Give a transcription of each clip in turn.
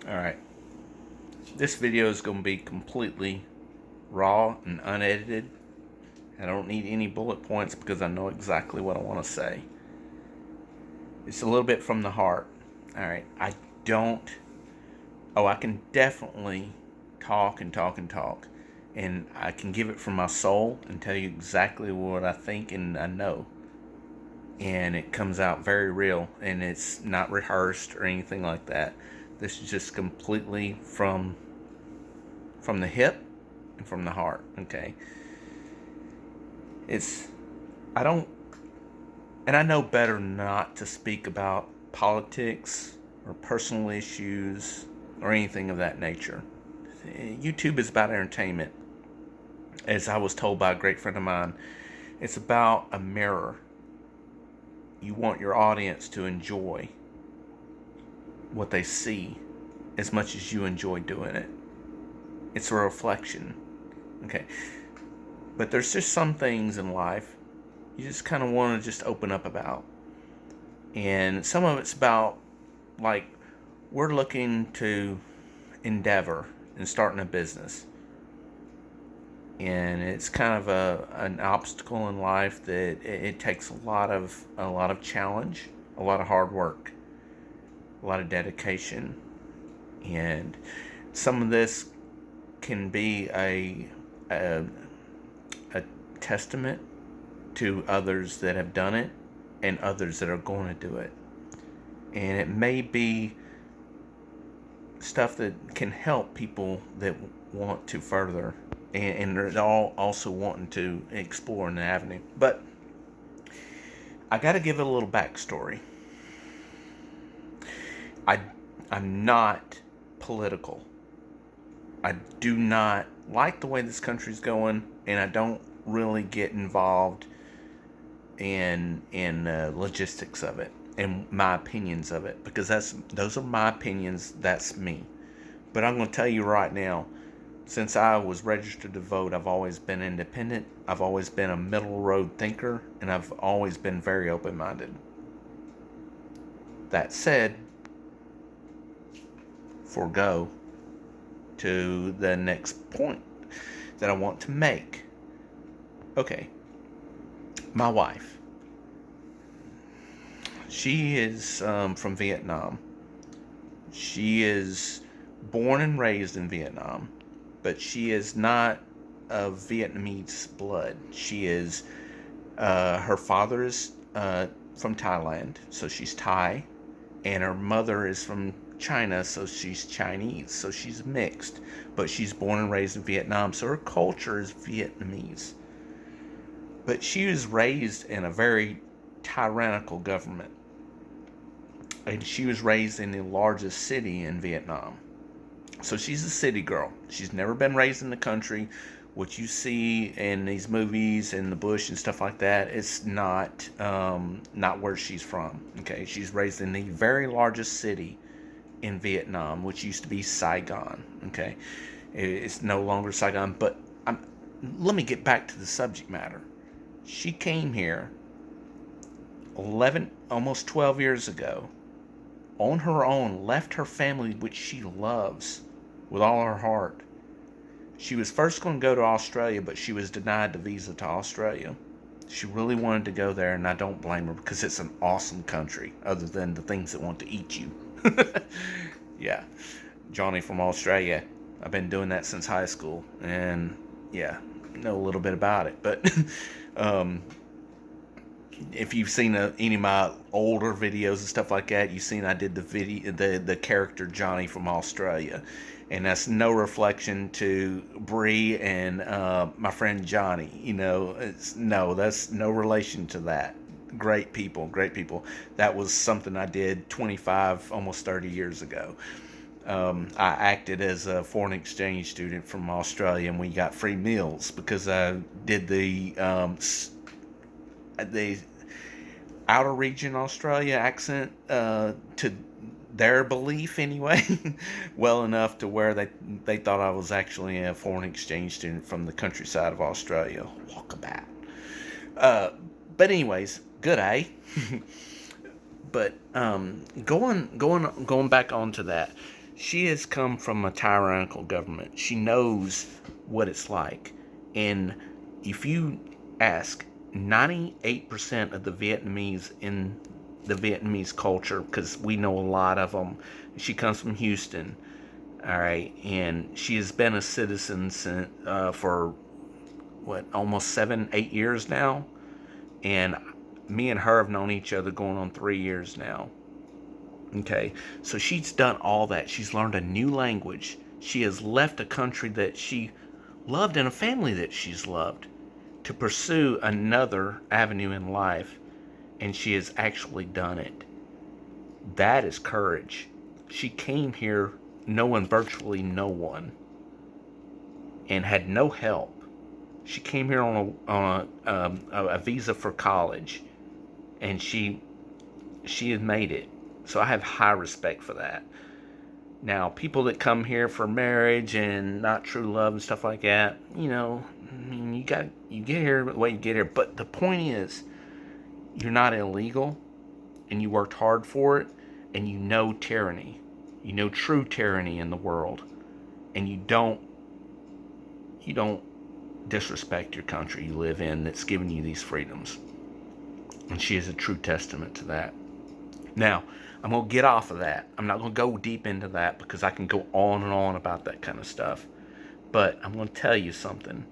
Alright, this video is going to be completely raw and unedited. I don't need any bullet points because I know exactly what I want to say. It's a little bit from the heart. Alright, I can definitely talk and talk and talk. And I can give it from my soul and tell you exactly what I think and I know. And it comes out very real, and it's not rehearsed or anything like that. This is just completely from the hip and from the heart. Okay, I don't, and I know better not to speak about politics or personal issues or anything of that nature. YouTube is about entertainment. As I was told by a great friend of mine, it's about a mirror. You want your audience to enjoy what they see as much as you enjoy doing it. It's a reflection. Okay. But there's just some things in life you just kind of want to just open up about. And some of it's about, like, we're looking to endeavor in starting a business. And it's kind of an obstacle in life that it takes a lot of challenge, a lot of hard work, a lot of dedication, and some of this can be a testament to others that have done it and others that are going to do it. And it may be stuff that can help people that want to further, and they're all also wanting to explore an avenue. But I got to give it a little backstory. I'm not political. I do not like the way this country's going, and I don't really get involved in logistics of it and my opinions of it, because those are my opinions. That's me. But I'm going to tell you right now, since I was registered to vote, I've always been independent. I've always been a middle road thinker, and I've always been very open-minded. That said, forego to the next point that I want to make. Okay, my wife. She is from Vietnam. She is born and raised in Vietnam, but she is not of Vietnamese blood. She is, her father is from Thailand, so she's Thai, and her mother is from China, so she's Chinese, so she's mixed, but she's born and raised in Vietnam, so her culture is Vietnamese. But she was raised in a very tyrannical government, and she was raised in the largest city in Vietnam. So she's a city girl. She's never been raised in the country. What you see in these movies and the bush and stuff like that, it's not where she's from. Okay, she's raised in the very largest city in Vietnam, which used to be Saigon. Okay, it's no longer Saigon. But let me get back to the subject matter. She came here 11, almost 12 years ago, on her own, left her family, which she loves with all her heart. She was first going to go to Australia, but she was denied the visa to Australia. She really wanted to go there, and I don't blame her, because it's an awesome country, other than the things that want to eat you. Yeah, Johnny from Australia. I've been doing that since high school, and yeah, know a little bit about it. But if you've seen any of my older videos and stuff like that, you've seen I did the character Johnny from Australia, and that's no reflection to Bree and my friend Johnny. That's no relation to that. Great people. That was something I did 25, almost 30 years ago. I acted as a foreign exchange student from Australia, and we got free meals because I did the outer region Australia accent to their belief anyway, well enough to where they thought I was actually a foreign exchange student from the countryside of Australia. Walkabout. But anyways, good, eh? But going back onto that, She has come from a tyrannical government. She knows what it's like. And if you ask 98% of the Vietnamese in the Vietnamese culture, because we know a lot of them, she comes from Houston, all right, and she has been a citizen for what, almost 7, 8 years now. And me and her have known each other going on 3 years now. Okay, so she's done all that. She's learned a new language. She has left a country that she loved and a family that she's loved to pursue another avenue in life, and she has actually done it. That is courage. She came here knowing virtually no one and had no help. She came here on a visa for college, and she has made it. So I have high respect for that. Now, people that come here for marriage and not true love and stuff like that, I mean, you get here the way you get here. But the point is, you're not illegal, and you worked hard for it, and you know tyranny. You know true tyranny in the world, and you don't disrespect your country you live in that's giving you these freedoms. And she is a true testament to that. Now, I'm going to get off of that. I'm not going to go deep into that because I can go on and on about that kind of stuff. But I'm going to tell you something.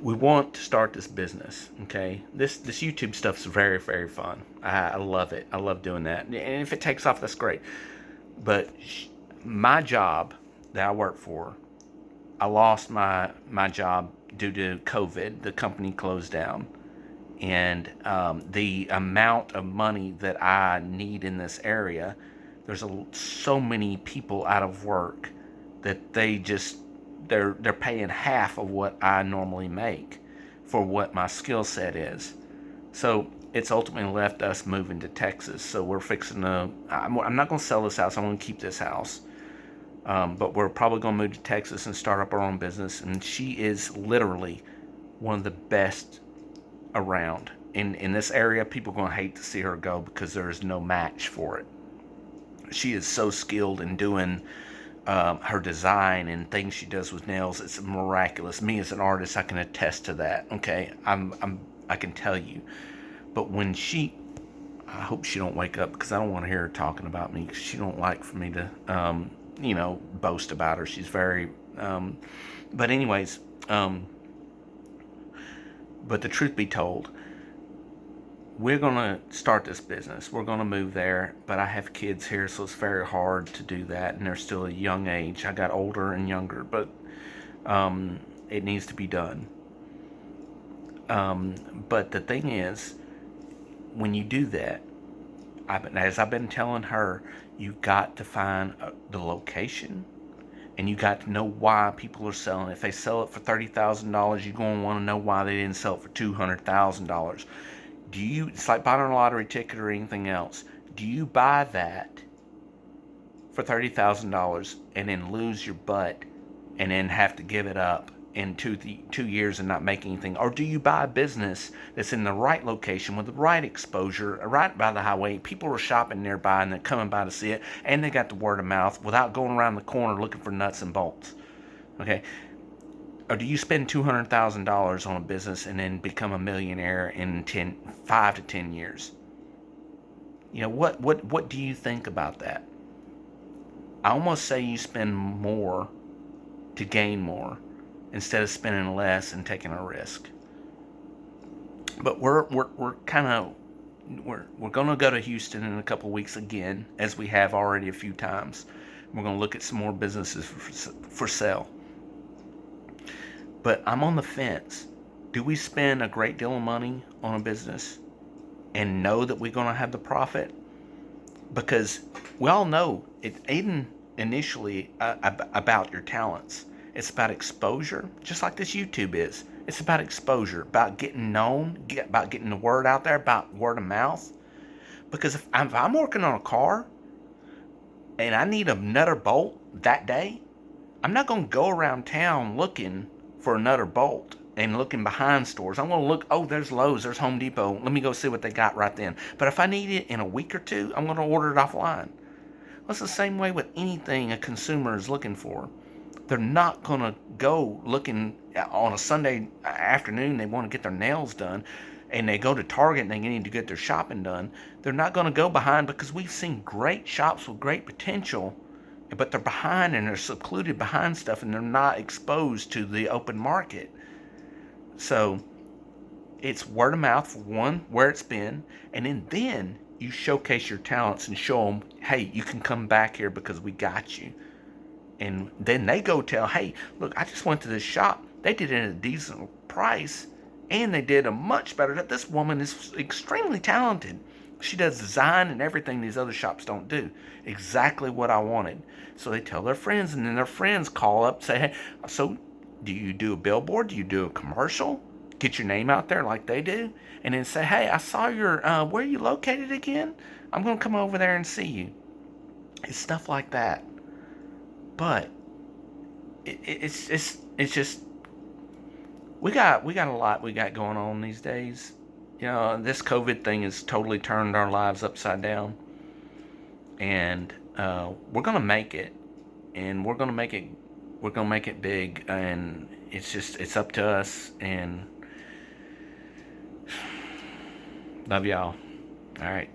We want to start this business, okay? This YouTube stuff's very, very fun. I love it. I love doing that. And if it takes off, that's great. But my job that I work for, I lost my job due to COVID. The company closed down. And the amount of money that I need in this area, there's so many people out of work that they're paying half of what I normally make for what my skill set is. So it's ultimately left us moving to Texas. So we're fixing to. I'm not going to sell this house. I'm going to keep this house. But we're probably going to move to Texas and start up our own business. And she is literally one of the best around. In this area, people are going to hate to see her go because there is no match for it. She is so skilled in doing her design and things she does with nails. It's miraculous. Me as an artist, I can attest to that. Okay, I can tell you. But when I hope she don't wake up because I don't want to hear her talking about me because she don't like for me to boast about her. She's very but anyways, but the truth be told, we're going to start this business. We're going to move there, but I have kids here, so it's very hard to do that, and they're still a young age. I got older and younger, but it needs to be done. But the thing is, when you do that, as I've been telling her, you got to find the location. And you got to know why people are selling it. If they sell it for $30,000, you're going to want to know why they didn't sell it for $200,000. It's like buying a lottery ticket or anything else. Do you buy that for $30,000 and then lose your butt and then have to give it up in 2 years and not make anything? Or do you buy a business that's in the right location with the right exposure, right by the highway? People are shopping nearby and they're coming by to see it, and they got the word of mouth without going around the corner looking for nuts and bolts. Okay? Or do you spend $200,000 on a business and then become a millionaire in 5 to 10 years? What do you think about that? I almost say you spend more to gain more, instead of spending less and taking a risk. But we're going to go to Houston in a couple of weeks again, as we have already a few times. We're going to look at some more businesses for sale. But I'm on the fence. Do we spend a great deal of money on a business and know that we're going to have the profit? Because we all know it ain't initially about your talents. It's about exposure, just like this YouTube is. It's about exposure, about getting known, about getting the word out there, about word of mouth. Because if I'm working on a car and I need a nut or bolt that day, I'm not going to go around town looking for a nut or bolt and looking behind stores. I'm going to look, oh, there's Lowe's, there's Home Depot. Let me go see what they got right then. But if I need it in a week or two, I'm going to order it offline. Well, it's the same way with anything a consumer is looking for. They're not going to go looking on a Sunday afternoon. They want to get their nails done and they go to Target and they need to get their shopping done. They're not going to go behind, because we've seen great shops with great potential, but they're behind and they're secluded behind stuff and they're not exposed to the open market. So it's word of mouth for one, where it's been, and then you showcase your talents and show them, hey, you can come back here because we got you. And then they go tell, hey, look, I just went to this shop. They did it at a decent price, and they did a much better. This woman is extremely talented. She does design and everything these other shops don't do. Exactly what I wanted. So they tell their friends, and then their friends call up and say, hey, so do you do a billboard? Do you do a commercial? Get your name out there like they do. And then say, hey, I saw your, where are you located again? I'm going to come over there and see you. It's stuff like that. But it's just we got a lot we got going on these days. You know, this COVID thing has totally turned our lives upside down, and we're gonna make it, and we're gonna make it big, and it's up to us. And love y'all. All right.